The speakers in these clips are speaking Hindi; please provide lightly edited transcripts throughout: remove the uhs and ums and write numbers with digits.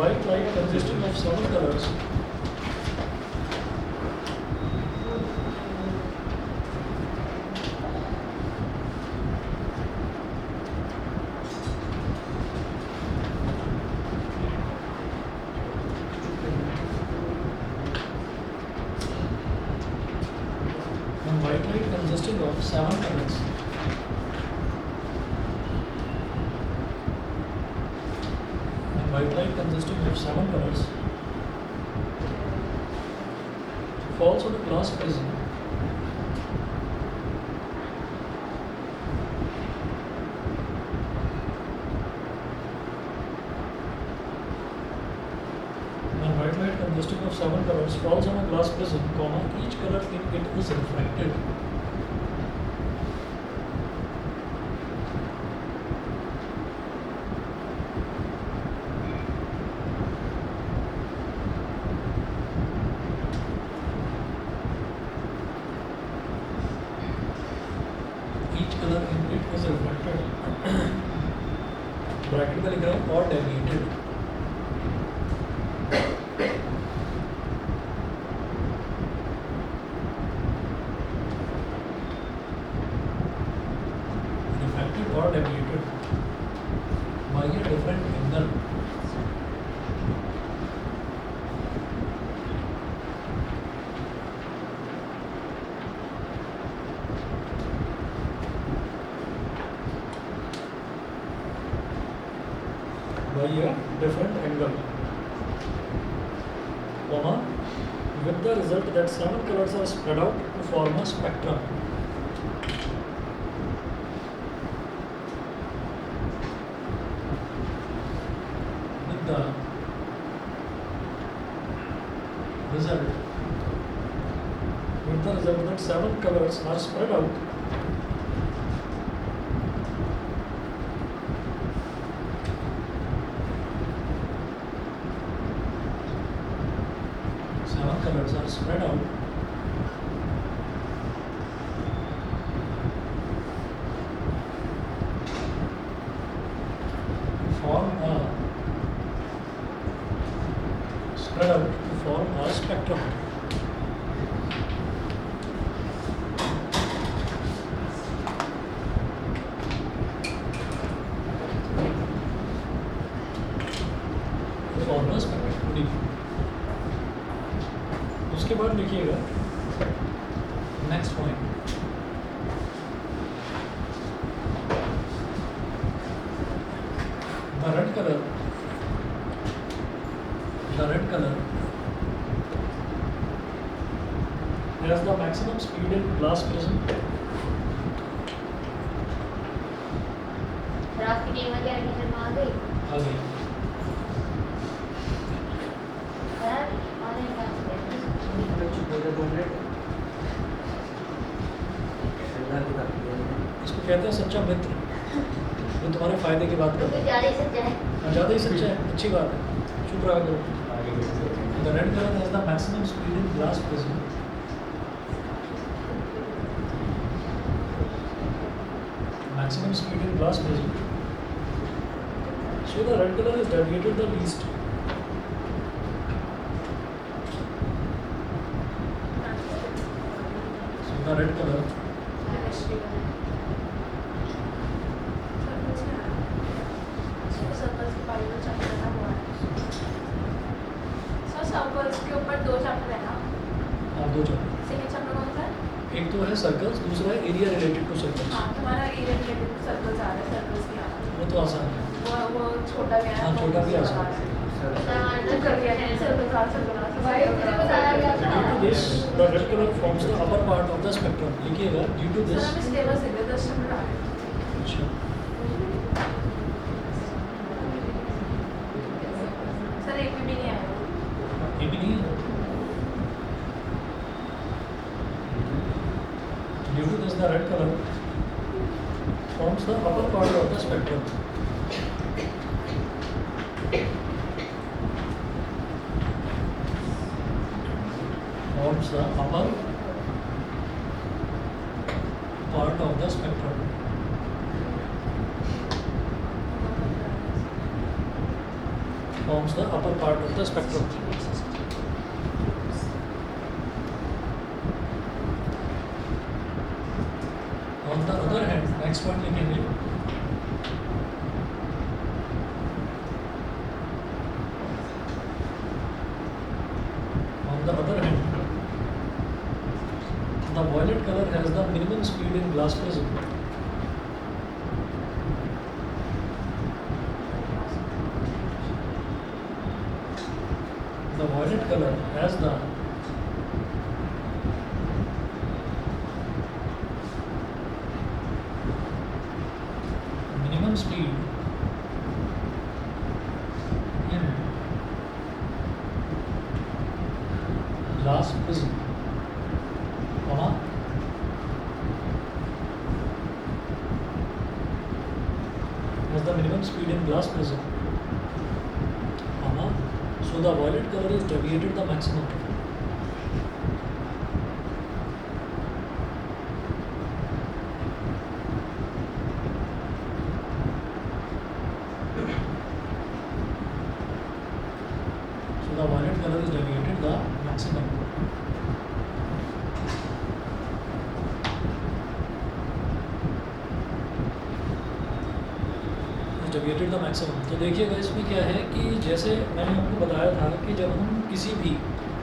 white light consisting of 7 colors white light consisting of 7 colors white light consisting of 7 colors falls on a glass prism when white light consisting of 7 colors falls on a glass prism, comma, each color in it is refracted. Each color in it is refracted. Bracket में लिख रहा हूँ or deviated. Refracted or deviated by a different angle. By a different angle, comma, with the result that 7 colors are spread out to form a spectrum. With the result that 7 colors are spread out colors are spread out to form a spectrum. Form a spectrum. उसके बाद लिखिएगा next point the red colour has the maximum speed in glass prism. रात की टीम वगैरह टीचर में आ गई यार आने का इसको कहते हैं सच्चा मित्र जो तुम्हारे फायदे की बात करता है। ज़्यादा ही सच्चा है। ज़्यादा ही सच्चा है, अच्छी बात है, चुप रहा करो। The red color has the maximum speed in glass prism. Maximum speed in glass prism. So the red color is deviated the least. So the red color circles के ऊपर 2 चैप्टर है ना। हाँ 2 चैप्टर, सेकंड चैप्टर कौन सा है? एक तो है सर्कल्स, दूसरा है एरिया रिलेटेड टू सर्कल्स। हाँ तुम्हारा एरिया रिलेटेड सर्कल्स आ रहा है, सर्कल्स भी आ रहा है। वो तो आसान है। वो छोटा भी है। हाँ छोटा भी आसान है। कर दिया है सर्कल्स आ सर्कल्स भाई मुझे बताया गया था। Due to this, the red color forms the upper part of the spectrum. लिखिएगा due to this. सर हमें सिलेबस है 10 चैप्टर आ रहे हैं। अच्छा, सर एक भी नहीं आया। ये भी नहीं है। Due to this, the red color forms the upper part of the spectrum. Forms the upper part of the spectrum. forms the upper part of the spectrum. On the other hand, next one लिखेंगे on the other hand, the violet color has the minimum speed in glass prism. The violet color has the minimum speed in glass prism, comma, has the minimum speed in glass prism, comma, so the violet color is deviated the maximum. So the violet color is deviated the maximum. Deviated the maximum. तो देखिएगा इसमें क्या है कि जैसे मैंने आपको बताया था कि जब हम किसी भी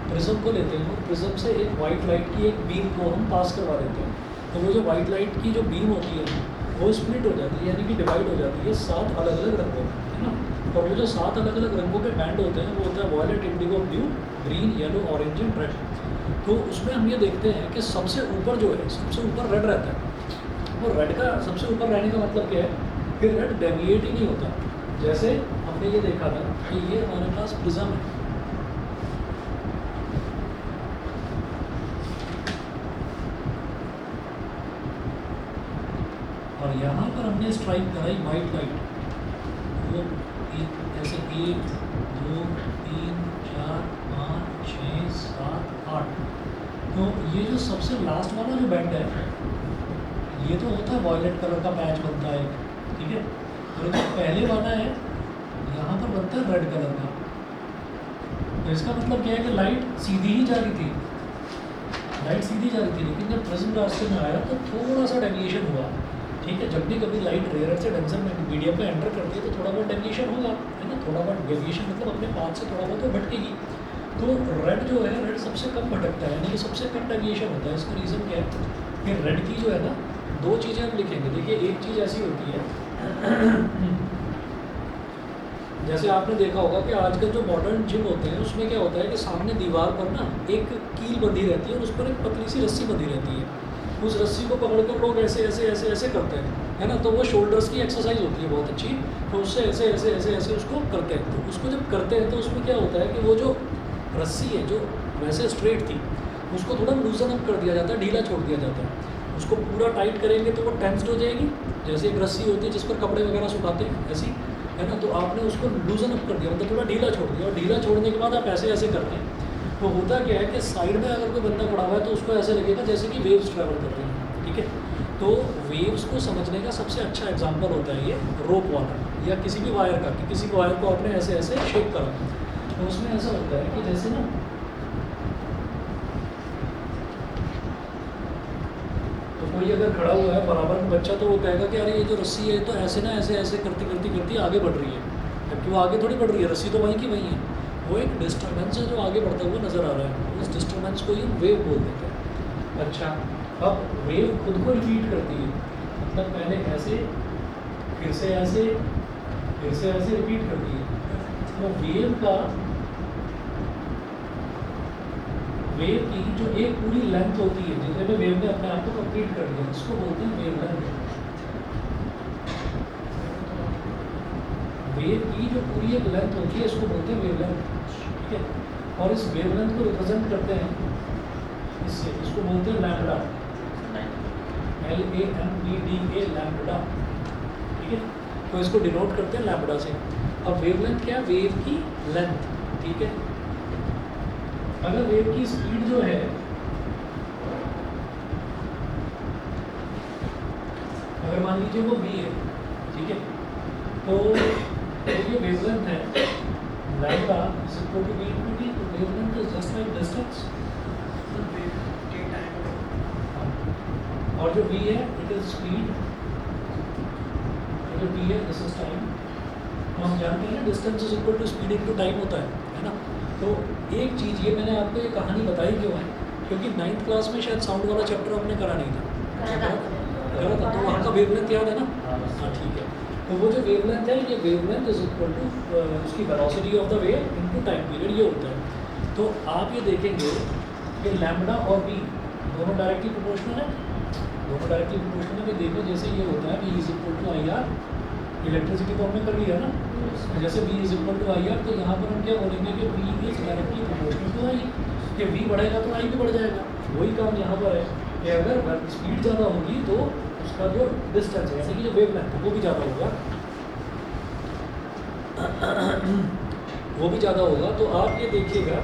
प्रिज्म को लेते हैं, प्रिज्म से एक वाइट लाइट की एक बीम को हम पास करवा देते हैं, तो वो जो वाइट लाइट की जो बीम होती है वो स्प्लिट हो जाती है, यानी कि डिवाइड हो जाती है 7 अलग अलग रंगों में, है ना। और वो जो 7 अलग अलग रंगों के बैंड होते हैं वो होता है violet, indigo, blue, green, yellow, orange and red. तो उसमें हम ये देखते हैं कि सबसे ऊपर जो है, सबसे ऊपर रेड रहता है। वो रेड का सबसे ऊपर रहने का मतलब क्या है कि रेड डेविएट ही नहीं होता। जैसे हमने ये देखा था कि ये हमारे पास प्रिज्म है, और यहाँ पर हमने स्ट्राइक कराई वाइट लाइट, वो ऐसे 1 2 3 4 5 6 7 8। तो ये जो सबसे लास्ट वाला जो बैंड है ये तो होता है वॉयलेट कलर का पैच बनता है, ठीक है। और जो पहले वाला है यहाँ पर बनता है रेड कलर का। तो इसका मतलब क्या है कि लाइट सीधी ही जा रही थी, लाइट सीधी जा रही थी, लेकिन जब प्रिज्म रास्ते में आया तो थोड़ा सा डेविएशन हुआ, ठीक है। जब भी कभी लाइट रेयर से डेंसर मीडियम में एंटर करती है तो थोड़ा बहुत डेविएशन होगा, है ना। थोड़ा बहुत डेविएशन मतलब अपने पाथ से थोड़ा बहुत तो भटकेगी। तो रेड जो है, रेड सबसे कम भटकता है, यानी कि सबसे कम डेविएशन होता है। इसका रीज़न क्या है कि रेड की जो है ना, 2 चीज़ें हम लिखेंगे। देखिए एक चीज़ ऐसी होती है जैसे आपने देखा होगा कि आजकल जो मॉडर्न जिम होते हैं उसमें क्या होता है कि सामने दीवार पर ना एक कील बंधी रहती है और उस पर एक पतली सी रस्सी बंधी रहती है। उस रस्सी को पकड़कर लोग ऐसे ऐसे ऐसे ऐसे करते हैं, है ना। तो वो शोल्डर्स की एक्सरसाइज होती है बहुत अच्छी, तो उससे ऐसे ऐसे ऐसे ऐसे उसको करते हैं। तो उसको जब करते हैं तो उसमें क्या होता है कि वो जो रस्सी है जो वैसे स्ट्रेट थी उसको थोड़ा लूजन अप कर दिया जाता है, ढीला छोड़ दिया जाता है। उसको पूरा टाइट करेंगे तो वो टेंस्ड हो जाएगी, जैसे एक रस्सी होती है जिस पर कपड़े वगैरह सुखाते हैं ऐसी, है ना। तो आपने उसको लूजन अप कर दिया, मतलब थोड़ा ढीला छोड़ दिया, और ढीला छोड़ने के बाद आप ऐसे ऐसे करते हैं। तो होता क्या है कि साइड में अगर कोई बंदा पड़ा हुआ है तो उसको ऐसे लगेगा जैसे कि वेव्स ट्रैवल कर रही हैं, ठीक है। तो वेव्स को समझने का सबसे अच्छा एग्जाम्पल होता है ये रोप वाला, या किसी भी वायर का, कि किसी वायर को आपने ऐसे ऐसे शेक करा, तो उसमें ऐसा होता है कि जैसे ना कोई अगर खड़ा हुआ है बराबर में बच्चा, तो वो कहेगा कि अरे ये जो रस्सी है तो ऐसे ना ऐसे ऐसे करती करती करती आगे बढ़ रही है, जबकि वो आगे थोड़ी बढ़ रही है, रस्सी तो वहीं की वहीं है। वो एक डिस्टर्बेंस है जो आगे बढ़ता हुआ नज़र आ रहा है, उस डिस्टर्बेंस को ही वेव बोल देते हैं। अच्छा, अब वेव खुद को रिपीट करती है, मतलब पहले ऐसे, फिर से ऐसे, फिर से ऐसे रिपीट करती है। तो वेव का, वेव की जो एक पूरी लेंथ होती है, जितने में वेव ने अपने आप को कंप्लीट कर दिया, इसको बोलते हैं वेव लेंथ। वेव की जो पूरी एक लेंथ होती है इसको बोलते हैं वेव लेंथ, ठीक है। और इस वेव लेंथ को रिप्रेजेंट करते हैं इससे, इसको बोलते हैं लैम्बडा, LAMBDA, लैम्बडा, ठीक है। तो इसको डिनोट करते हैं लैम्बडा से। अब वेव लेंथ क्या है? वेव की लेंथ, ठीक है। अगर वेव की स्पीड जो है, अगर मान लीजिए वो v है, ठीक है, तो ये वेवलेंथ है lambda is equal to v into d, तो wavelength is just like distance. और जो v है it is speed, जो t है this is time. तो हम जानते हैं distance is equal to speed into time होता है ना। तो एक चीज़ ये मैंने आपको ये कहानी बताई क्यों है, क्योंकि 9th क्लास में शायद साउंड वाला चैप्टर आपने करा नहीं था, करा था, तो वहाँ का वेवलेंथ याद है ना। हाँ ठीक है, तो वो जो वेवलेंथ है ये वेवलेंथ इज इक्वल टू उसकी velocity of the wave into time period ये होता है। तो आप ये देखेंगे कि लैम्बडा और v दोनों डायरेक्टली प्रोपोर्शनल है, दोनों डायरेक्टली प्रोपोर्शनल है। देखो जैसे ये होता है v is equal to I R, electricity तो हमने कर लिया ना, जैसे v is equal to I R, तो यहाँ पर हम क्या बोलेंगे कि v is directly proportional to I, कि v बढ़ेगा तो i भी बढ़ जाएगा। वही काम यहाँ पर है कि अगर स्पीड ज़्यादा होगी तो उसका जो डिस्टेंस है, यानी कि जो वेवलेंथ है वो भी ज़्यादा होगा, वो भी ज़्यादा होगा। तो आप ये देखिएगा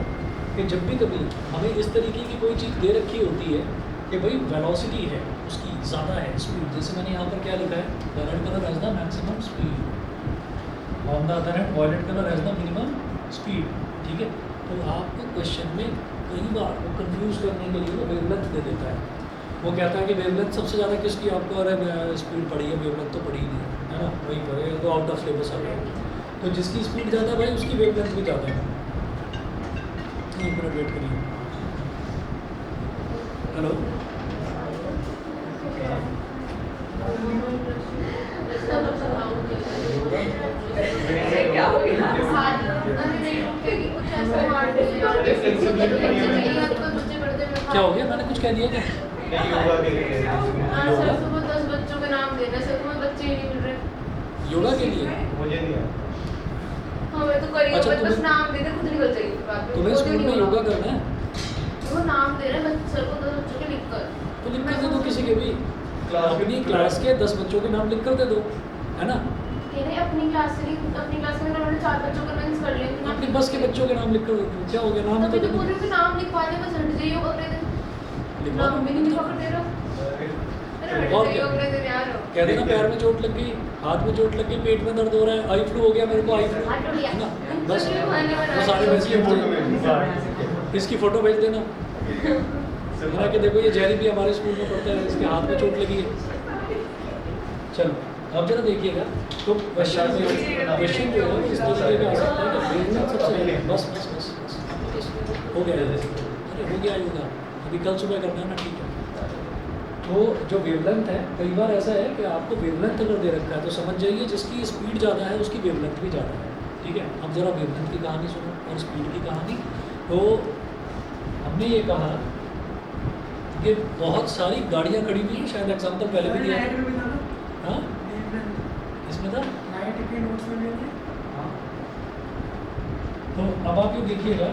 कि जब भी कभी हमें इस तरीके की कोई चीज़ दे रखी होती है कि भाई वेलोसिटी है उसकी ज़्यादा है स्पीड, जैसे मैंने यहाँ पर क्या लिखा है, the red colour has the maximum speed on the other hand violet colour has the minimum speed, ठीक है। तो आपको क्वेश्चन में कई बार वो कंफ्यूज करने के लिए वो वेवलेंथ दे देता है, वो कहता है कि वेवलेंथ सबसे ज़्यादा किसकी, आपको अरे स्पीड पड़ी है, वेवलेंथ तो पड़ी ही नहीं है ना, वही पर है, तो आउट ऑफ सिलेबस आ गया। तो जिसकी स्पीड ज़्यादा है भाई उसकी वेवलेंथ भी ज़्यादा है। एक मिनट वेट करिए, हेलो क्या हो गया? क्या हो गया, मैंने कुछ कह दिया क्या? योगा के लिए सर सुबह 10 बच्चों के नाम देना, सर तुम्हें बच्चे ही नहीं मिल रहे योगा के लिए मुझे नहीं आता। हाँ मैं तो करी अच्छा, बस नाम दे दे, खुद निकल जाएगी बात में। तुम्हें स्कूल में योगा करना है वो नाम दे रहे हैं सर को 10 बच्चों के लिख कर, तो लिख कर दे दो, किसी के भी अपनी क्लास के 10 बच्चों के नाम लिख कर दे दो, है ना। कह रहे अपनी क्लास से अपनी क्लास में उन्होंने 4 बच्चों का कन्विंस कर लिया, अपनी बस के बच्चों के नाम लिख कर दो, क्या हो गया, नाम तभी तो तो पूरे के नाम लिखवा दे, बस हट जाइए अगले दिन, लिखवा नाम भी नहीं लिखवा कर दे रहा, अरे हट और जाइए क्या? अगले दिन यार। कह देना पैर में चोट लग गई, हाथ में चोट लग गई, पेट में दर्द हो रहा है, आई फ्लू हो गया मेरे को, आई फ्लू, हाथ टूट गया। है ना, बस वो सारे इसकी वैसे फोटो में इसकी फ़ोटो भेज देना, है कि देखो ये जहरी भी हमारे स्कूल में पढ़ता है, इसके हाथ में चोट लगी है। चलो अब जरा देखिएगा, तो क्वेश्चन जो है इस तरीके का आ सकता है कि वेवलेंथ सबसे पहले बस बस बस बस हो गया, अरे हो गया योगा, अभी कल सुबह करना है ना, ठीक है। तो जो वेवलेंथ है, कई बार ऐसा है कि आपको वेवलेंथ अगर दे रखा है तो समझ जाइए जिसकी स्पीड ज़्यादा है उसकी वेवलेंथ भी ज़्यादा है, ठीक है। अब ज़रा वेवलेंथ की कहानी सुनो और स्पीड की कहानी। तो हमने ये कहा कि बहुत सारी गाड़ियाँ खड़ी हुई हैं, शायद एग्जाम्पल पहले भी दिया था, हाँ इसमें था। तो अब आप ये देखिएगा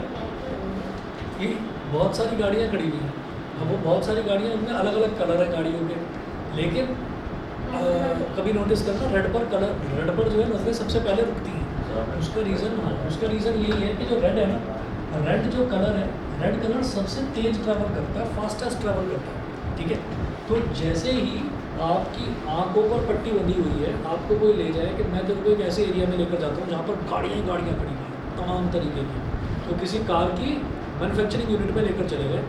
कि बहुत सारी गाड़ियाँ खड़ी हुई हैं, अब वो बहुत सारी गाड़ियाँ, उनमें अलग अलग कलर है गाड़ियों के, लेकिन कभी नोटिस करना रेड पर जो है नजरें सबसे पहले रुकती हैं। उसका रीज़न यही है कि जो रेड है ना, रेड जो कलर है, रेड कलर सबसे तेज ट्रैवल करता है, फास्टेस्ट ट्रैवल करता है, ठीक है। तो जैसे ही आपकी आंखों पर पट्टी बंधी हुई है, आपको कोई ले जाए कि मैं तेरे को एक ऐसे एरिया में लेकर जाता हूँ जहाँ पर गाड़ियाँ खड़ी हैं तमाम तरीके की, तो किसी कार की मैन्युफैक्चरिंग यूनिट में लेकर चले गए,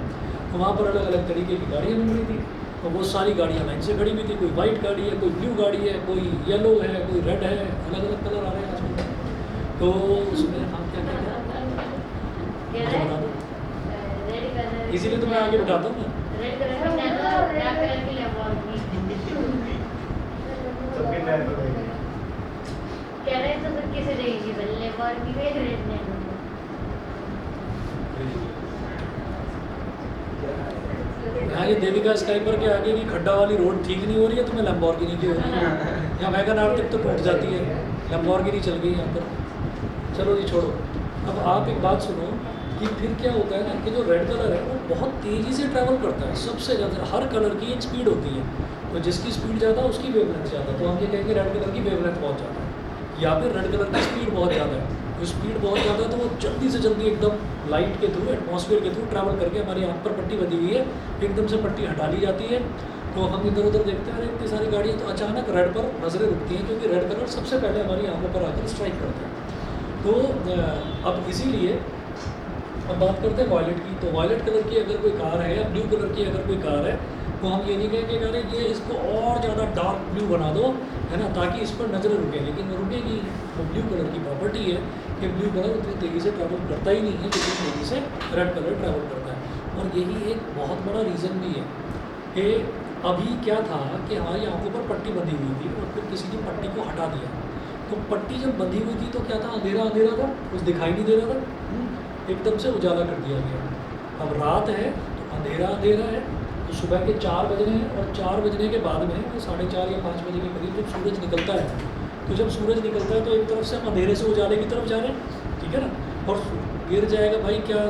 तो वहाँ पर अलग अलग तरीके की गाड़ियाँ मिल रही थी, तो वो सारी गाड़ियाँ लाइन से खड़ी हुई थी, कोई वाइट गाड़ी है, कोई ब्लू गाड़ी है, कोई येलो है, कोई रेड है, अलग अलग कलर आ रहे हैं आजकल। तो उसमें हम क्या कहते हैं, बता दो, रेड कलर, इसीलिए तो मैं आगे बताता हूँ ना। रेड कलर की नैनो, ब्लैक कलर की लैम्बोर्गिनी। सबके टायर पर रहेगी। कह रहे तो फिर किसे देगी, लैम्बोर्गिनी में रेड नैनो। यहाँ ये देविका स्काई पर के आगे की खड्डा वाली रोड ठीक नहीं हो रही है, तो मैं लैम्बोर्गिनी की हो रही है, यहाँ वैगनआर तक तो टूट जाती है, लैम्बोर्गिनी चल गई यहाँ पर। चलो जी छोड़ो, अब आप एक बात सुनो कि फिर क्या होता है ना कि जो रेड कलर है वो बहुत तेज़ी से ट्रैवल करता है, सबसे ज़्यादा, हर कलर की एक स्पीड होती है, तो जिसकी स्पीड ज़्यादा उसकी वेवलेंथ ज़्यादा, तो हम ये कहेंगे रेड कलर की वेवलेंथ बहुत ज़्यादा है, या फिर रेड कलर की स्पीड बहुत ज़्यादा है। तो स्पीड बहुत ज़्यादा है तो वो जल्दी से जल्दी एकदम लाइट के थ्रू, एटमॉस्फेयर के थ्रू ट्रैवल करके हमारी आँख पर पट्टी बंधी हुई है, एकदम से पट्टी हटा ली जाती है, तो हम इधर उधर देखते हैं इतनी सारी गाड़ियाँ, तो अचानक रेड पर नज़रें रुकती हैं, क्योंकि रेड कलर सबसे पहले हमारी आँखों पर आकर स्ट्राइक करता है। तो अब इसीलिए अब बात करते हैं वॉयलेट की। तो वॉयलेट कलर की अगर कोई कार है या ब्लू कलर की अगर कोई कार है तो हम ये नहीं कहेंगे कि अरे ये इसको और ज़्यादा डार्क ब्लू बना दो, है ना, ताकि इस पर नज़र रुके, लेकिन रुकेगी। वो ब्लू कलर की प्रॉपर्टी है कि ब्लू कलर उतनी तेज़ी से ट्रैवल करता ही नहीं है जितनी तेज़ी से रेड कलर ट्रैवल करता है। और यही एक बहुत बड़ा रीज़न भी है कि अभी क्या था कि हमारी आंखों पर पट्टी बंधी हुई थी और फिर किसी ने पट्टी को हटा दिया। तो पट्टी जब बंधी हुई थी तो क्या था, अंधेरा अंधेरा था, कुछ दिखाई नहीं दे रहा था, एकदम से उजाला कर दिया गया। अब रात है तो अंधेरा अंधेरा है, तो सुबह के 4 बज रहे हैं और 4 बजने के बाद में 4:30 या 5 बजे के करीब जब सूरज निकलता है, तो जब सूरज निकलता है तो एक तरफ से हम अंधेरे से उजाले की तरफ जा रहे हैं, ठीक है ना, और गिर जाएगा भाई क्या,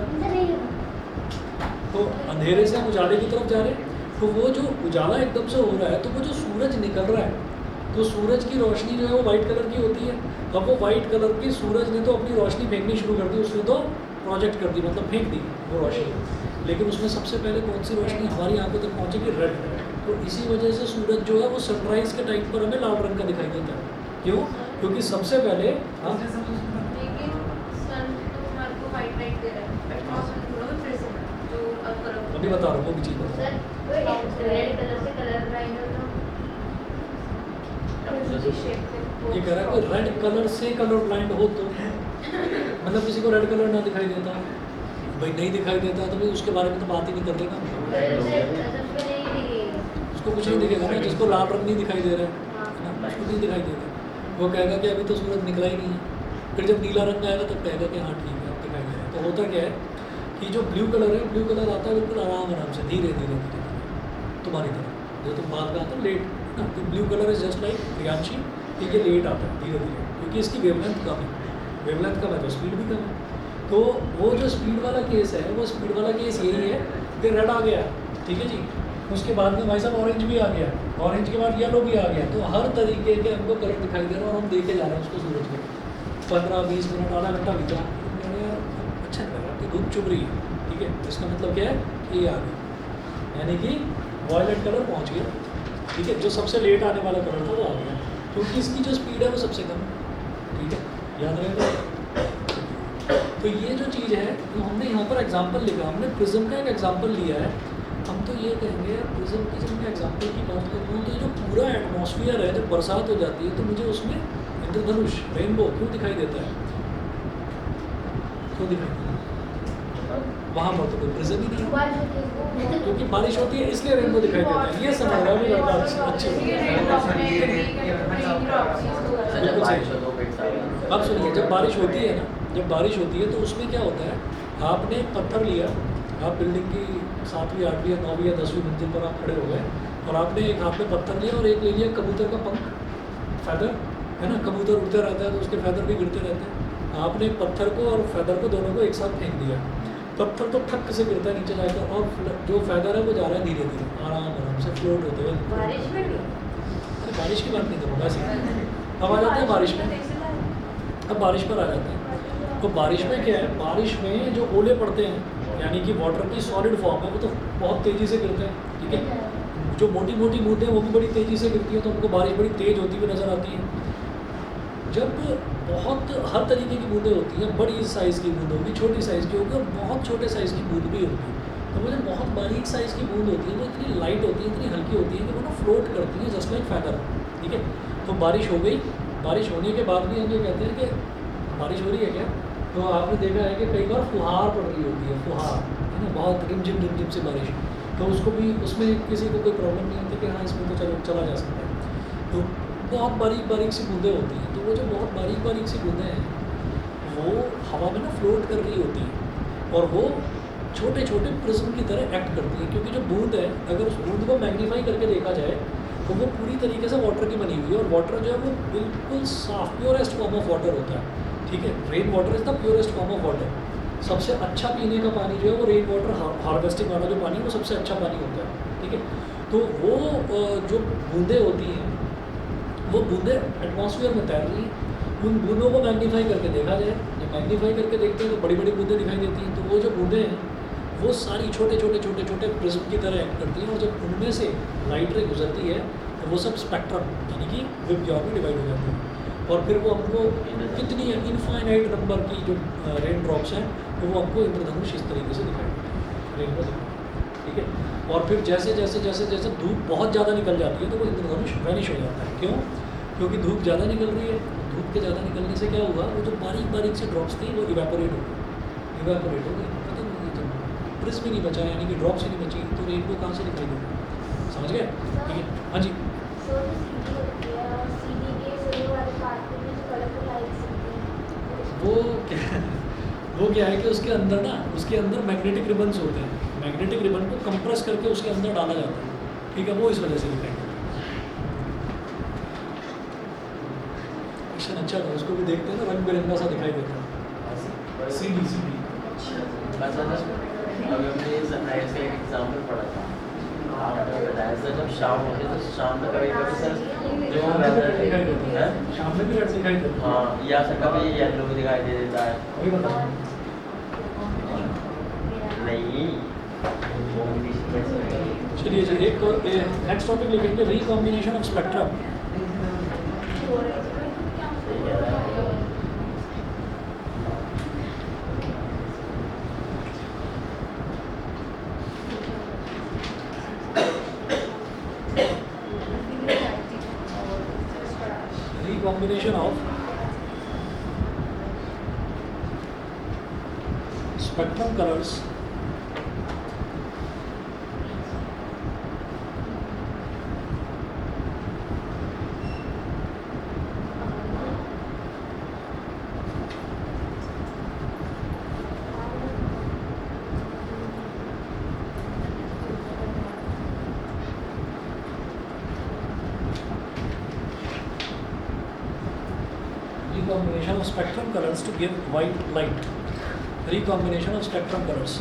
तो अंधेरे से हम उजाले की तरफ जा रहे हैं। तो वो जो उजाला एकदम से हो रहा है, तो वो जो सूरज निकल रहा है, तो सूरज की रोशनी जो है वो वाइट कलर की होती है। अब वो वाइट कलर की सूरज ने तो अपनी रोशनी फेंकनी शुरू कर दी, उसने तो प्रोजेक्ट कर दी, मतलब फेंक दी वो रोशनी। लेकिन उसमें सबसे पहले कौन सी रोशनी हमारी आंखों तक पहुँचेगी, रेड। तो इसी वजह से सूरज जो है वो सनराइज़ के टाइम पर हमें लाल रंग का दिखाई देता है। क्यों? क्योंकि सबसे पहले हम अभी बता रहा हूँ वो भी चीज़ बता रहा हूँ। सर रेड कलर से कलर ब्लाइंड हो तो ये कह रहा है कि रेड कलर से कलर ब्लाइंड हो तो मतलब किसी को रेड कलर ना दिखाई देता, भाई नहीं दिखाई देता तो भाई उसके बारे में तो बात ही नहीं करते ना, उसको कुछ नहीं दिखेगा ना। जिसको लाल रंग नहीं दिखाई दे रहा है ना, उसको नहीं दिखाई दे रहा, वो कहेगा कि अभी तो सूरज निकला ही नहीं है। फिर जब नीला रंग आएगा तब कहेगा कि हाँ ठीक है अब दिखाई दे रहा है। तो होता क्या है कि जो ब्लू कलर है, ब्लू कलर आता है बिल्कुल आराम आराम से, धीरे धीरे धीरे तुम्हारी तरह जो तुम बाद में आता है लेट ना। तो blue colour is just like Priyanshi, ये लेट आता है धीरे धीरे, क्योंकि इसकी वेवलेंथ कम है, वेवलेंथ कम है तो स्पीड भी कम है। तो वो जो स्पीड वाला केस है, वो स्पीड वाला केस यही है कि रेड आ गया, ठीक है जी, उसके बाद में भाई साहब ऑरेंज भी आ गया, ऑरेंज के बाद येलो भी आ गया। तो हर तरीके के हमको कलर दिखाई दे रहा है और हम देखे जा रहे हैं उसको सूरज को। 15-20 मिनट आधा घंटा बीता, अच्छा लग रहा है कि धूप चुभ रही है, ठीक है, इसका मतलब क्या है कि ये आ गया, यानी कि वॉयलेट कलर पहुँच गया, ठीक है। जो सबसे लेट आने वाला कलर था वो आ गया, क्योंकि इसकी जो स्पीड है वो सबसे कम है, ठीक है, याद रहेगा। तो ये जो चीज़ है तो हमने यहाँ पर एग्जांपल लिखा, हमने प्रिज्म का एक एग्जांपल लिया है। हम तो ये कहेंगे प्रिज्म की जब मैं एग्जांपल की बात कर रहा हूँ तो जो पूरा एटमॉस्फेयर है, जब बरसात हो जाती है तो मुझे उसमें इंद्रधनुष रेनबो क्यों दिखाई देता है, क्यों दिखाई देता है? वहाँ पर तो कोई प्रिज्म ही नहीं है, क्योंकि बारिश होती है इसलिए रेनबो दिखाई देता है। ये समझ रहा है लड़का अच्छी बिल्कुल सही। अब सुनिए, जब बारिश होती है ना, जब बारिश होती है तो उसमें क्या होता है, आपने पत्थर लिया, आप बिल्डिंग की 7वीं 8वीं या 9वीं या 10वीं मंजिल पर आप खड़े हो गए और आपने एक हाथ में पत्थर लिया और एक ले लिया कबूतर का पंख, फैदर है ना, कबूतर उड़ते रहता है तो उसके फैदर भी गिरते रहते हैं। आपने पत्थर को और फैदर को दोनों को एक साथ फेंक दिया, पत्थर तो ठक से गिरता है नीचे जाएगा और जो फैदर है वो जा रहा है धीरे धीरे आराम आराम से फ्लोट होते हुए। बारिश में भी अरे बारिश की बात नहीं करूँगा ऐसे, अब आ जाते हैं बारिश में, अब बारिश पर आ जाते हैं। तो बारिश में क्या है, बारिश में जो ओले पड़ते हैं यानी कि वाटर की सॉलिड फॉर्म है वो तो बहुत तेज़ी से गिरते हैं, ठीक है। जो मोटी मोटी बूंदें वो भी बड़ी तेज़ी से गिरती हैं, तो हमको बारिश बड़ी तेज़ होती हुई नज़र आती है। जब बहुत हर तरीके की बूंदें होती हैं, बड़ी साइज़ की बूंद होगी, छोटी साइज़ की होगी और बहुत छोटे साइज़ की बूंद भी होगी। तो वो जो बहुत बारीक साइज़ की बूंद होती है वो इतनी लाइट होती है, इतनी हल्की होती है कि वो ना फ्लोट करती है जस्ट लाइक फैदर, ठीक है। तो बारिश हो गई, बारिश होने के बाद भी हम ये कहते हैं कि बारिश हो रही है क्या, तो आपने देखा है कि कई बार फुहार पड़ रही होती है, फुहार है ना, बहुत रिमझिम से बारिश, तो उसको भी उसमें किसी को कोई प्रॉब्लम नहीं होती कि हाँ इसमें तो चला जा सकता है। तो बहुत बारीक सी बूंदें होती हैं, तो वो जो बहुत बारीक सी बूंदें हैं वो हवा में ना फ्लोट कर रही होती हैं और वो छोटे छोटे प्रिज्म की तरह एक्ट करती है, क्योंकि जो बूंद है अगर उस बूंद को मैग्नीफाई करके देखा जाए तो वो पूरी तरीके से वाटर की बनी हुई है और वाटर जो है वो बिल्कुल साफ प्योरेस्ट फॉर्म ऑफ वाटर होता है, ठीक है। Rain water is the purest form of water. सबसे अच्छा पीने का पानी जो है वो रेन वाटर हार्वेस्टिंग वाला जो पानी है वो सबसे अच्छा पानी होता है, ठीक है। तो वो जो बूंदें होती हैं वो बूंदें एटमॉस्फेयर में तैर रही हैं, उन बूंदों को मैग्नीफाई करके देखा जाए, जब मैग्नीफाई करके देखते हैं तो बड़ी बड़ी बूंदें दिखाई देती हैं। तो वो जो बूंदें हैं वो सारी छोटे छोटे प्रिज्म की तरह एक्ट करती हैं और जब उनमें से लाइट रे गुजरती है तो वो सब स्पेक्ट्रम यानी कि वेव में डिवाइड हो जाती है। और फिर वो हमको कितनी इनफाइनाइट नंबर की जो रेन ड्रॉप्स हैं तो वो हमको इंद्रधनुष इस तरीके से दिखाई देते हैं, रेनबो दिखाई देते हैं, ठीक है। और फिर जैसे जैसे जैसे जैसे धूप बहुत ज़्यादा निकल जाती है तो वो इंद्रधनुष वैनिश हो जाता है। क्यों? क्योंकि धूप ज़्यादा निकल रही है, धूप के ज़्यादा निकलने से क्या हुआ, वो जो बारीक बारीक से ड्रॉप्स थी वो इवेपोरेट हो गई, इवेपोरेट हो गई, खत्म हो गई, तो प्रिज्म ही नहीं बचा, यानी कि ड्रॉप्स ही नहीं बची, तो रेनबो कहाँ से दिखाई देगा, समझ गए? ठीक है, हाँ जी। सो जो सीधी होती है और सीधी के शुरू वाले पार्ट में जो कलरफुल लाइट्स होती हैं वो क्या है कि उसके अंदर ना, उसके अंदर मैग्नेटिक रिबन्स होते हैं, मैग्नेटिक रिबन को कंप्रेस करके उसके अंदर डाला जाता है, ठीक है, वो इस वजह से दिखाई देता है। क्वेश्चन अच्छा था, उसको भी देखते हैं ना, रंग बिरंगा सा दिखाई देता है। सीधी सीधी अभी हमने सनराइज का एक एग्जाम्पल पढ़ा था, आपने बताया सर जब शाम होती है तो शाम में कभी कभी सर जो वेदर दिखाई देता है, है शाम में भी रेड दिखाई देता है। हाँ, या सर कभी येलो भी दिखाई दे देता है। वही बता रहा हूँ। नहीं कैसे होगा? चलिए जी, एक नेक्स्ट टॉपिक लिखेंगे, रिकॉम्बिनेशन ऑफ स्पेक्ट्रम। सही कह रहा है। Recombination of spectrum colors recombination of spectrum colors to give white light. Recombination of spectrum colors.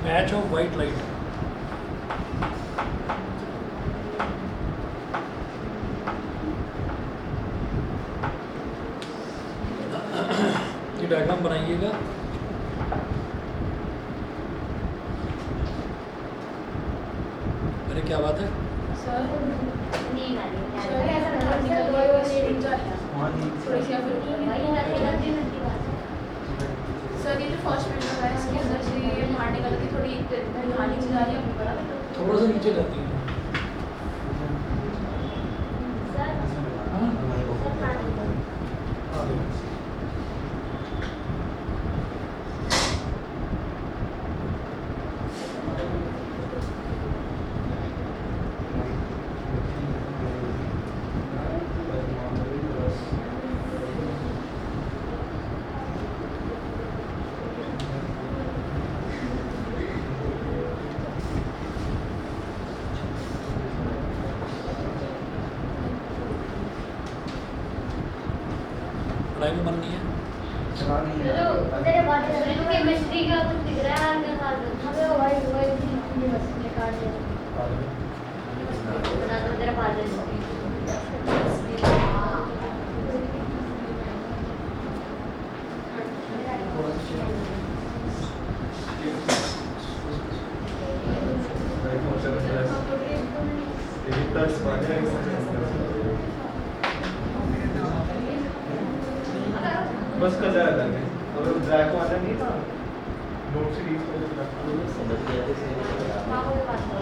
Patch of white light. ये डायग्राम बनाइएगा। अरे क्या बात है? सर नींद आ रही है। सर ऐसा लग रहा है सर दवाई वाली रिंग जा रही है थोड़ी सी वही नदी नदी बात है। सर ये जो फर्स्ट मिनट है इसके अंदर से ये बाहर निकल के थोड़ी हानि चला रही है थोड़ा सा नीचे जाती है। सर हाँ? पढ़ाई में मन नहीं है? चलो तेरे बाद में केमिस्ट्री का कुछ दिख रहा है आगे साल में। हमें वाई ये बस निकाल दे बना दो तेरा बाद बस कलर अलग है और ब्लैक वाला नहीं था नोट सीरीज का जो black वाला। समझ गया थे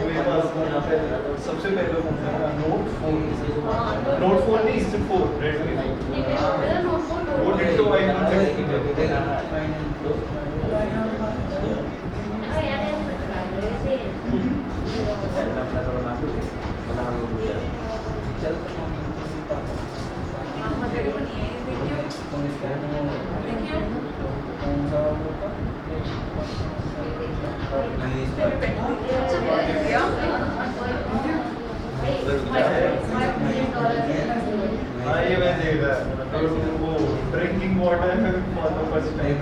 मेरे पास यहाँ पे सबसे पहले फोन था नोट फोन। नोट फोन नहीं इससे 4 रेडमी वो डिट्टो आईफोन हाँ ये मैं देख रहा है वो ड्रिंकिंग वाटर है for the first time.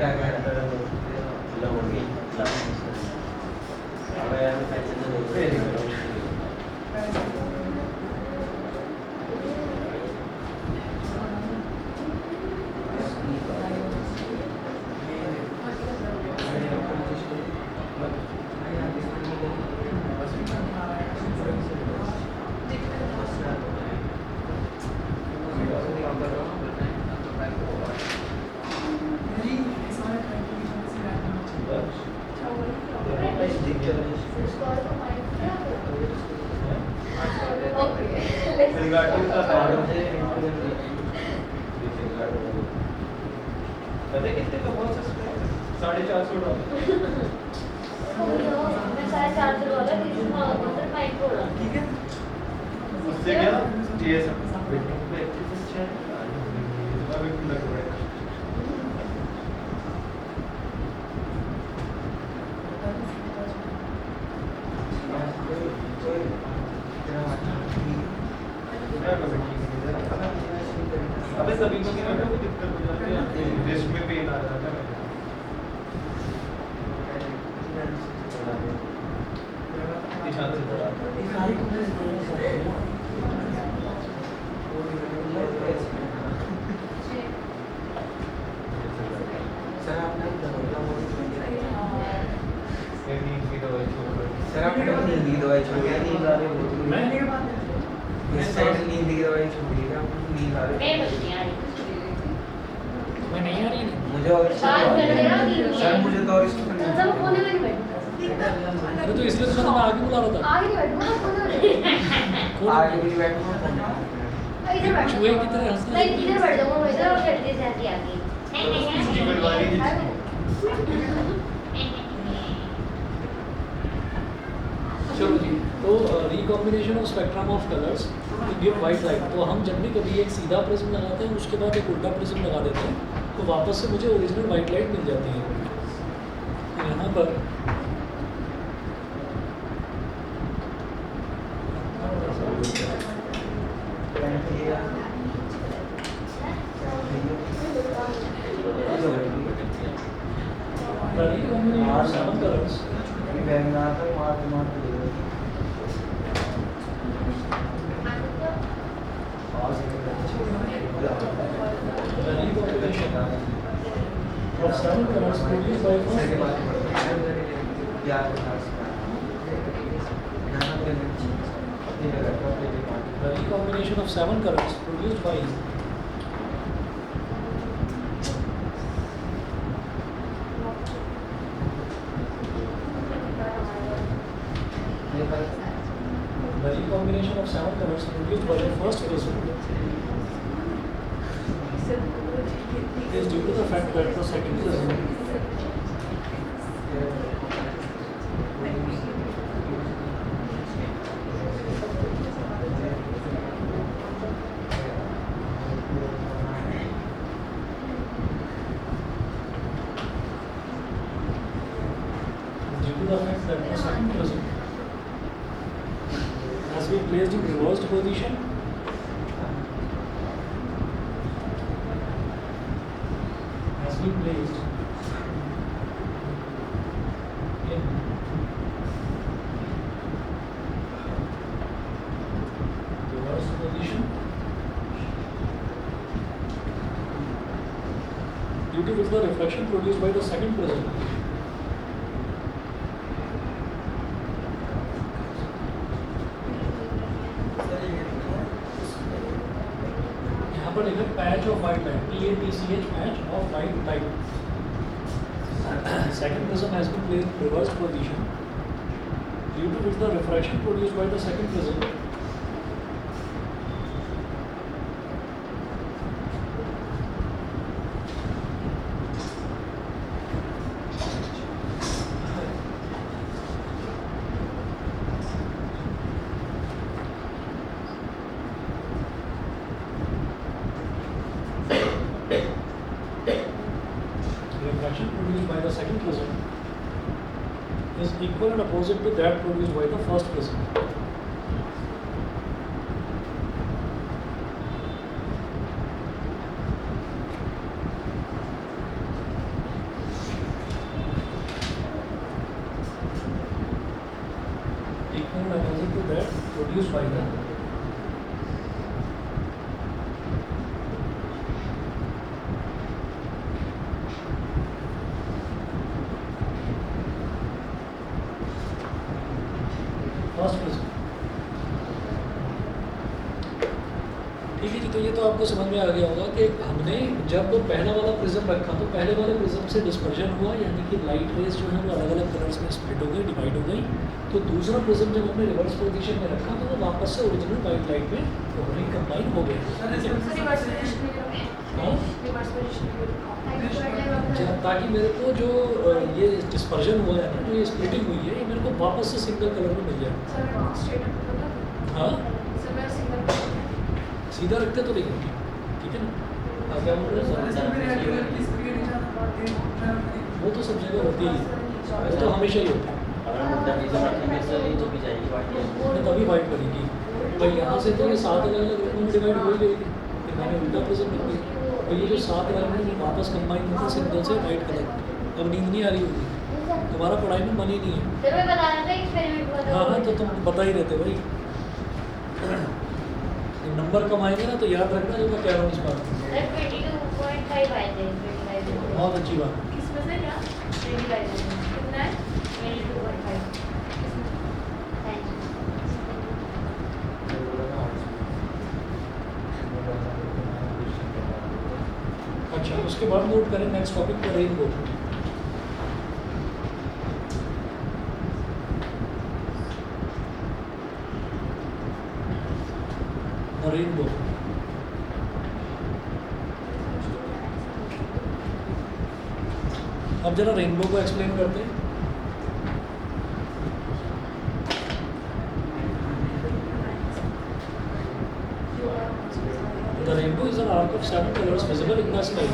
Regarding का पता कितने का बहुत सस्ता है $450। मैं $450 ठीक है उससे क्या जीएसएम अबे सभी को क्या कोई दिक्कत हो जाती है रिस्ट में पेन आ जाता है। निशान से सर आपने नींद की दवाई छोड़ी है नींद आ रही है मैं इस साइड नींद की दवाई छोड़ी है आपको नींद आ रही मैं है बस नहीं आ रही मैं नहीं आ रही है। मुझे और बात कर रहे हो नींद सर मुझे तो और इसको तो सब कोने में नहीं बैठो अरे तो इसलिए तो मैं आगे बुला रहा था। आगे नहीं बैठो ना कोने में आगे भी बैठो इधर बैठो चूहे की तरह हंसना। लाइक इधर बैठ जाओ मैं इधर और जल्दी से आती आगे जीवन वाली चलो जी, तो recombination of spectrum of colours to give white light. तो हम जब भी कभी एक सीधा प्रिज्म लगाते हैं उसके बाद एक उल्टा प्रिज्म लगा देते हैं तो वापस से मुझे ओरिजिनल वाइट लाइट मिल जाती है। तो यहाँ पर recombination of 7 colours of seven colors produced by the recombination of seven colors produced by the recombination of seven colors produced by the first prism is due to the fact that the second prism has been placed in reversed position has been placed in reversed position due to which the reflection produced by the second prism patch of white light, PATCH patch of white light. Second prism has been placed in reversed position, due to which the refraction produced by the second prism is equal and opposite to that produced by the first prism. Equal and opposite to that produced by the first prism. ठीक है जी, तो ये तो आपको समझ में आ गया होगा कि हमने जब पहला वाला प्रिज्म रखा तो पहले वाले प्रिज्म से डिस्पर्जन हुआ, यानी कि लाइट रेज जो है वो अलग अलग कलर्स में स्प्लिट हो गई, डिवाइड हो गई। तो दूसरा प्रिज्म जब हमने रिवर्स पोजीशन में रखा तो वो वापस से ओरिजिनल वाइट लाइट में रिकम्बाइन हो गया, ताकि मेरे को जो ये डिस्पर्जन हुआ है ना, जो ये स्प्लिटिंग हुई है, ये मेरे को वापस से सिंगल कलर में मिल जाए। हाँ, सीधा रखते तो नहीं होगी, ठीक है ना। क्या बोल रहे हैं, वो तो सब जगह होती ही, वो तो हमेशा ही होती है। तभी वाइट बनेगी भाई, यहाँ से तो ये 7 अलग अलग रूपों में डिवाइड हो ही गई थी, मैंने उल्टा प्रिज्म कर दिया। तो ये जो 7 अलग में वापस कंबाइन होता सिंगल से वाइट कलर। अब नींद नहीं आ रही होगी, तुम्हारा पढ़ाई में मन ही नहीं है। हाँ हाँ, तो तुम बता ही रहते भाई। नंबर कम आएंगे ना तो याद रखना जो मैं कह रहा हूँ इस बार। 22.5 आए थे, बहुत अच्छी बात। किसमें से क्या? 25 कितना है? 22.5। अच्छा, उसके बाद नोट करें नेक्स्ट टॉपिक पर रेनबो। रेनबो अब जरा रेनबो को एक्सप्लेन करते हैं। The rainbow is an arc of 7 colors visible in the sky.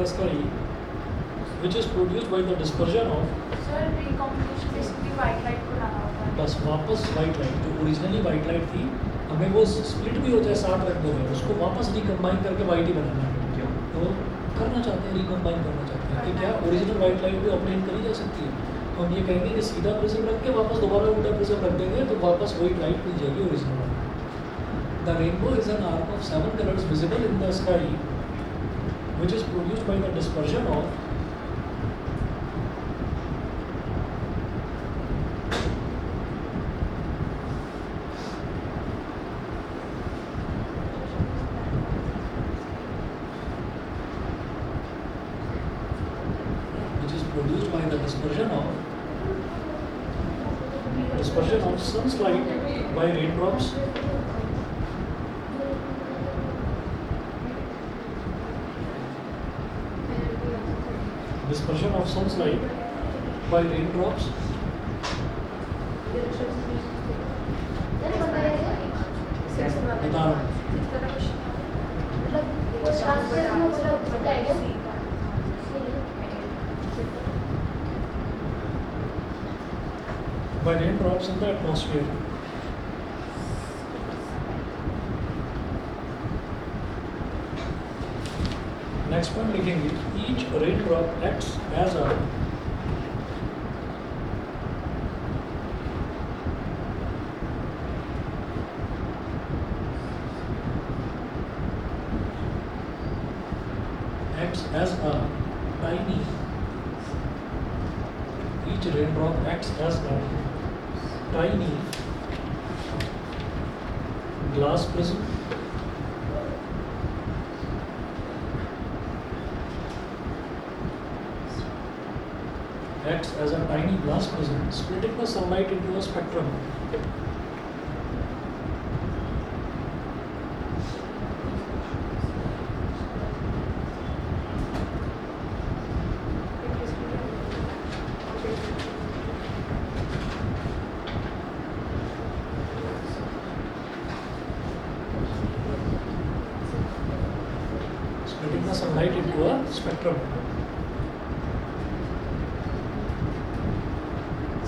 the sky, which is produced by the dispersion of sir recombination basically white light को डाला होता है बस वापस वाइट लाइट जो ओरिजिनली वाइट लाइट थी हमें वो स्प्लिट भी हो जाए 60 रंगों में उसको वापस रिकम्बाइन करके वाइट ही बनाना है। क्यों? तो करना चाहते हैं रिकम्बाइन करना चाहते हैं कि क्या ओरिजिनल वाइट लाइट भी ऑब्टेन करी जा सकती है। तो हम ये कहेंगे कि सीधा प्रिज्म रख के वापस दोबारा उल्टा प्रिज्म रख देंगे तो वापस वही लाइट मिल जाएगी original. The rainbow is an arc of 7 colours visible in the sky which is produced by the dispersion of dispersion of sun's light by raindrops dispersion of sun's light by raindrops बता रहा हूँ by raindrops in the atmosphere. Next point लिखेंगे each raindrop acts as a tiny each raindrop acts as a tiny glass prism acts as a tiny glass prism splitting the sunlight into a spectrum. Splitting the sunlight into a spectrum.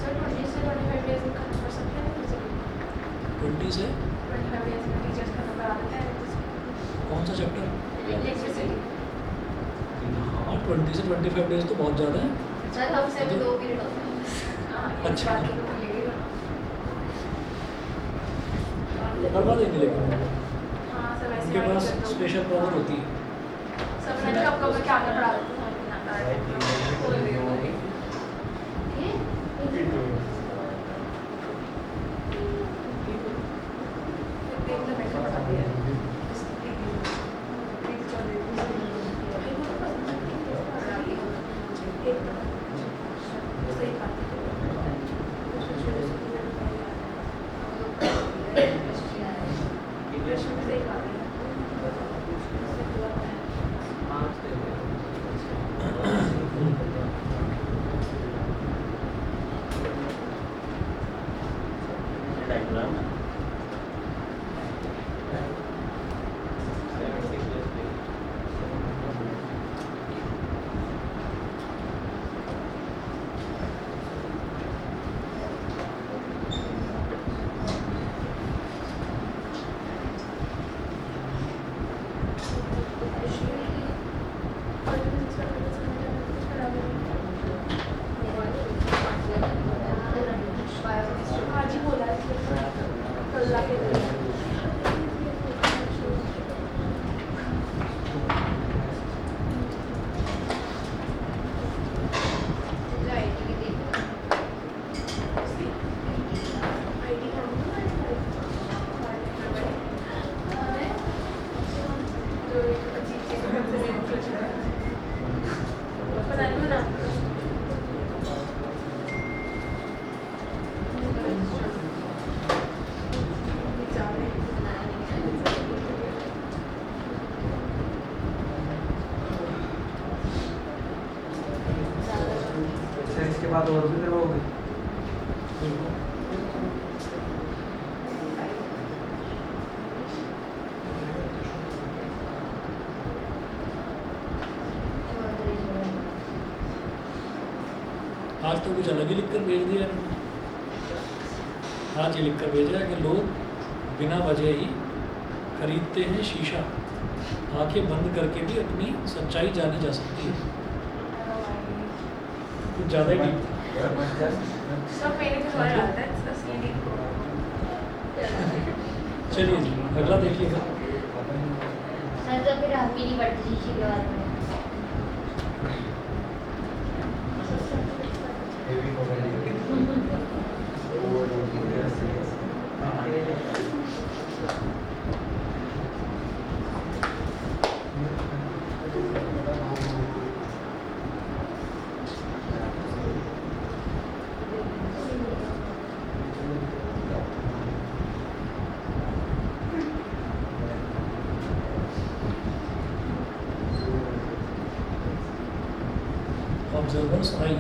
Sir 20 से 25 डेज में खत्म कर सकते हैं 20 से 25 डेज में टीचर्स खत्म करा देते हैं कौन सा चैप्टर? इलेक्ट्रिसिटी हाँ 20 से 25 डेज तो बहुत ज़्यादा है। सर हमसे भी 2 पीरियड होते हैं। अच्छा। बाकी तो मिलेगी करवा देंगे लेकिन हाँ सर वैसे उनके पास स्पेशल पावर होती है। सर मैंने आपको मैं क्या पढ़ा देती हूँ diagram. आज ही बोला है कल लाके पता नहीं ना अच्छा इसके बाद और भी करवाओगे? आज तो कुछ अलग ही लिख कर भेज दिया इन्होंने। आज ये लिख कर भेजा है कि लोग बिना वजह ही खरीदते हैं शीशा, आंखें बंद करके भी अपनी सच्चाई जानी जा सकती है। कुछ ज़्यादा ही deep। सब मेरे को सवाल आता है तो सीधी चलिए जी अगला देखिएगा। सर तो फिर हम भी नहीं पढ़ते शीशे के बारे में। ऑब्जर्वर्स आई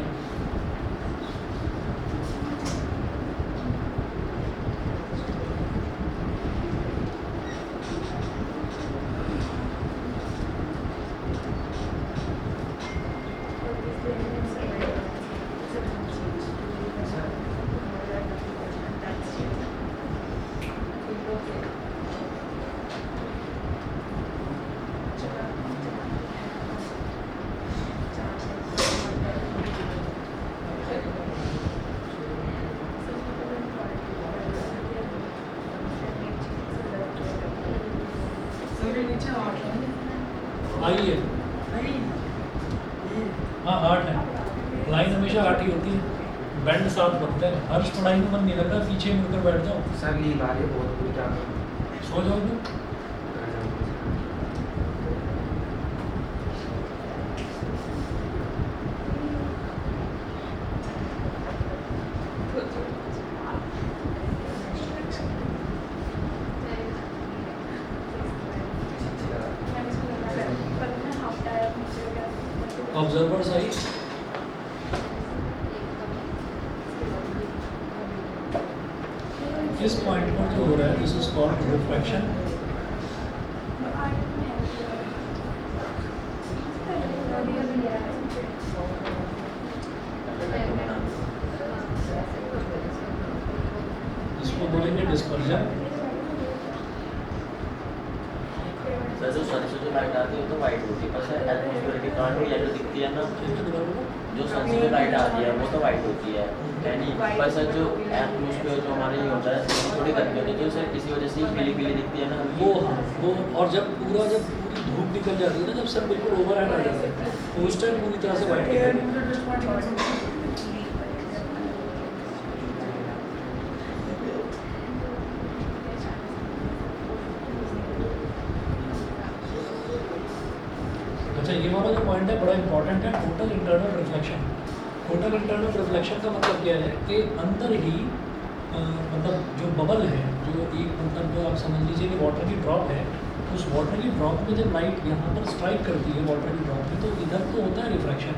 आई है। हाँ 8 है, लाइन हमेशा 8 ही होती है, बैंड 7 बनता है। हर्ष पढ़ाई में मन नहीं लग रहा, पीछे मुड़कर बैठ जाओ, सर नींद आ रही है बहुत बुरी, क्या सो जाओ तुम। ऑब्जर्वर्स आई इस पॉइंट पर जो हो रहा है दिस इज कॉल्ड रिफ्लेक्शन। इसको बोलेंगे डिस्पर्जन। सर जो सन से जो लाइट आती है वो तो वाइट होती है, पर सर एटमॉस्फेयर के कारण भी येलो दिखती है ना। जो सन से जो लाइट आती है वो तो वाइट होती है यानी, पर सर जो एटमॉस्फेयर जो हमारे ये होता है थोड़ी गर्मी होती है जो सर इसी वजह से पीली पीली दिखती है ना वो और जब पूरी धूप निकल जाती है ना, जब सब बिल्कुल ओवर हैड आ जाता है तो उस टाइम पूरी तरह से वाइट दिखेगी। अच्छा ये वाला जो पॉइंट है बड़ा इंपॉर्टेंट है, total internal reflection. Total internal reflection का मतलब क्या है कि अंदर ही मतलब जो बबल है, जो एक मतलब जो आप समझ लीजिए कि वाटर की ड्रॉप है, उस वाटर की ड्रॉप में जब लाइट यहाँ पर स्ट्राइक करती है वाटर की ड्रॉप में, तो इधर तो होता है रिफ्रैक्शन,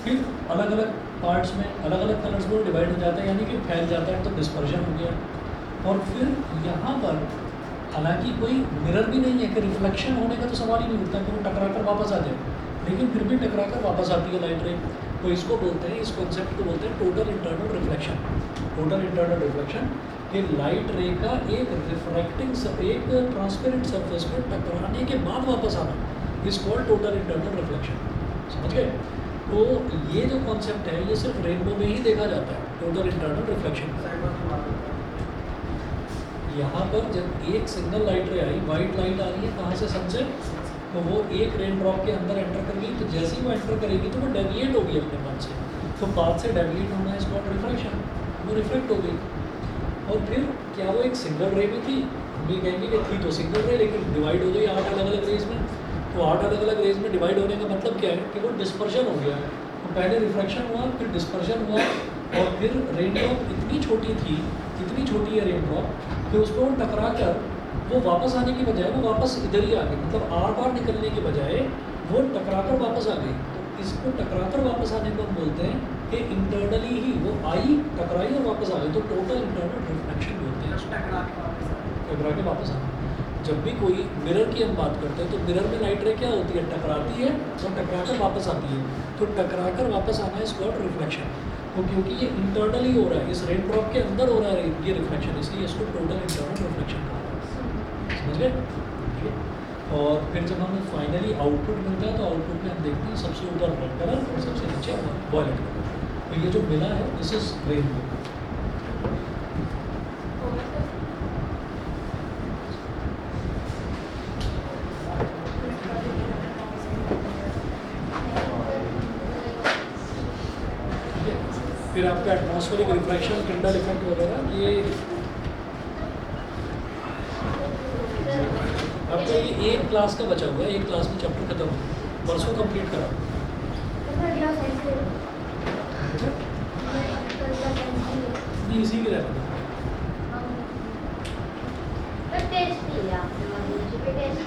फिर अलग अलग पार्ट्स में अलग अलग कलर्स में डिवाइड हो जाता है, यानी कि फैल जाता है, तो डिस्पर्जन हो गया। और फिर यहाँ पर हालांकि कोई मिरर भी नहीं है कि रिफ्लेक्शन होने का तो सवाल ही नहीं उठता कि वो टकरा कर वापस आ जाए, लेकिन फिर भी टकरा कर वापस आती है लाइट रे। तो इसको बोलते हैं, इस कॉन्सेप्ट को बोलते हैं total internal reflection. Total internal reflection कि लाइट रे का एक रिफ्रैक्टिंग एक ट्रांसपेरेंट सरफेस पर टकराने के बाद वापस आना, इस कॉल्ड टोटल इंटरनल रिफ्लेक्शन। समझ गए? तो ये जो कॉन्सेप्ट है ये सिर्फ रेनबो में ही देखा जाता है, टोटल इंटरनल रिफ्लेक्शन। यहाँ पर जब एक सिंगल लाइट रे आई, वाइट लाइट आ रही है कहाँ से, सन से, तो वो एक रेन ड्रॉप के अंदर एंटर कर गई, तो जैसे ही वो एंटर करेगी तो वो डेविएट होगी अपने पाथ से, तो पाथ से डेविएट होना इज कॉल्ड रिफ्रैक्शन, वो रिफ्लेक्ट हो गई। और फिर क्या वो एक सिंगल रे में थी, हम भी कहेंगे कि थी तो सिंगल रे, लेकिन डिवाइड हो गई 8 अलग अलग रेज में। तो 8 अलग अलग रेज में डिवाइड होने का मतलब क्या है कि वो डिस्पर्जन हो गया। तो पहले रिफ्रैक्शन हुआ, फिर डिस्पर्जन हुआ, और फिर रेन ड्रॉप इतनी छोटी थी, इतनी छोटी है रेन ड्रॉप कि उसको टकरा कर वो वापस आने की बजाय वो वापस इधर ही आ गई, मतलब आर पार निकलने के बजाय वो टकरा कर वापस आ गई। तो इसको टकरा कर वापस आने को हम बोलते हैं कि इंटरनली ही वो आई, टकराई और वापस आ गई, तो टोटल इंटरनल रिफ्लेक्शन बोलते हैं, टकरा के वापस आना। जब भी कोई मिरर की हम बात करते हैं तो मिरर में लाइट रे क्या होती है, टकराती है और टकरा कर वापस आती है। तो टकरा कर वापस आना इज कॉल्ड रिफ्लेक्शन। तो क्योंकि ये इंटरनली हो रहा है, इस रेन ड्रॉप के अंदर हो रहा है ये रिफ्लेक्शन, इसलिए इसको टोटल इंटरनल रिफ्लेक्शन कहा जाता है। समझ गए? ठीक है। और फिर जब हमें फाइनली आउटपुट मिलता है तो आउटपुट में हम देखते हैं सबसे ऊपर रेड कलर और सबसे नीचे वॉयलेट कलर। तो ये जो मिला है दिस इज रेनबो। फिर आपका एटमॉस्फेरिक रिफ्रैक्शन, किंडल इफेक्ट वगैरह, ये आपका ये एक क्लास का बचा हुआ है, एक क्लास में चैप्टर खत्म हो गया, परसों कंप्लीट करा। नहीं इसी के रहना टेस्ट लिया आपने बायोलॉजी पे टेस्ट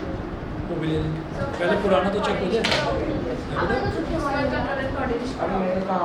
वो भी ले लेंगे, पहले पुराना तो चेक हो जाए। आपने तो छुट्टी उसका मारा तो current coordination अरे मैंने कहा